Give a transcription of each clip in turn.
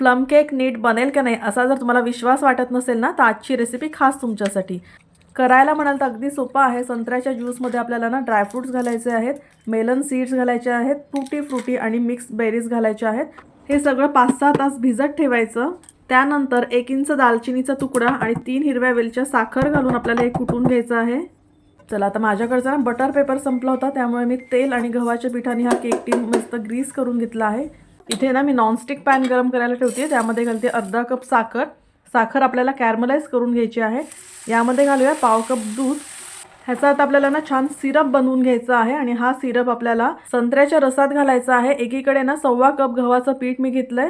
Plum cake नीट बनेल का नाही असा जर तुम्हाला विश्वास वाटत नसेल ना, तर आजची रेसिपी खास तुमच्यासाठी. करायला म्हणाल तर अगदी सोपं आहे. संत्र्याच्या ज्यूसमध्ये आपल्याला ना ड्रायफ्रूट्स घालायचे आहेत, मेलन सीड्स घालायचे आहेत, टूटी फ्रुटी आणि मिक्स बेरीज घालायचे आहेत. हे सगळं 5-6 तास भिजत ठेवायचं. त्यानंतर 1 इंच दालचिनीचा तुकडा आणि 3 हिरव्या वेलच्या साखर घालून आपल्याला हे कुटून घ्यायचं आहे. चला, आता माझ्याकडचा ना बटर पेपर संपला होता, त्यामुळे मी तेल आणि गव्हाच्या पिठाने हा केक टीन मस्त ग्रीस करून घेतला आहे. इथे ना मी नॉनस्टिक पॅन गरम करायला ठेवते. त्यामध्ये घालते अर्धा कप साखर. साखर आपल्याला कॅरमलाइज करून घ्यायची आहे. यामध्ये घालूया पाव कप दूध. ह्याचा आता आपल्याला ना छान सिरप बनवून घ्यायचा आहे आणि हा सिरप आपल्याला संत्र्याच्या रसात घालायचा आहे. एकीकडे ना 1/4 कप गव्हाचं पीठ मी घेतलंय.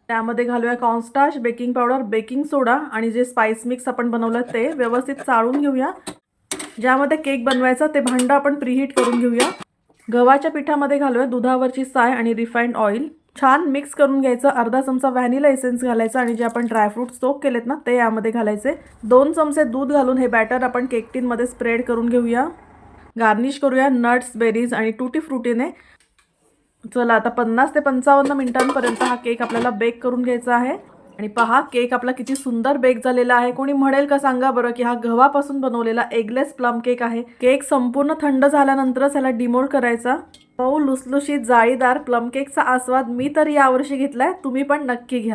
त्यामध्ये घालूया कॉर्नस्टार्च, बेकिंग पावडर, बेकिंग सोडा आणि जे स्पाइस मिक्स आपण बनवलं ते व्यवस्थित चाळून घेऊया. ज्यामध्ये केक बनवायचा ते भांडं आपण प्रीहीट करून घेऊया. गव्हाच्या पिठामध्ये घालूया दुधावरची साय आणि रिफाइंड ऑइल. छान मिक्स करून घ्यायचं. अर्धा चमचा व्हॅनिला एसेन्स घालायचा आणि जे आपण ड्रायफ्रूट सोक केलेत ना ते यामध्ये घालायचे. 2 चमचे दूध घालून हे बॅटर आपण केक टीनमध्ये स्प्रेड करून घेऊया. गार्निश करूया नट्स, बेरीज आणि टूटी फ्रुटीने. चला, आता 50 ते 55 मिनिटांपर्यंत हा केक आपल्याला बेक करून घ्यायचा आहे. आणि पहा, केक आपला किती सुंदर बेक झालेला आहे. कोणी म्हणेल का सांगा बरं की हा गव्हापासून बनवलेला एगलेस प्लम केक आहे. केक संपूर्ण थंड झाल्यानंतरच ह्याला डिमोल्ड करायचा. मऊ लुसलुशीत जाळीदार प्लम केकचा आस्वाद मी तर यावर्षी घेतलाय. तुम्ही पण नक्की घ्या.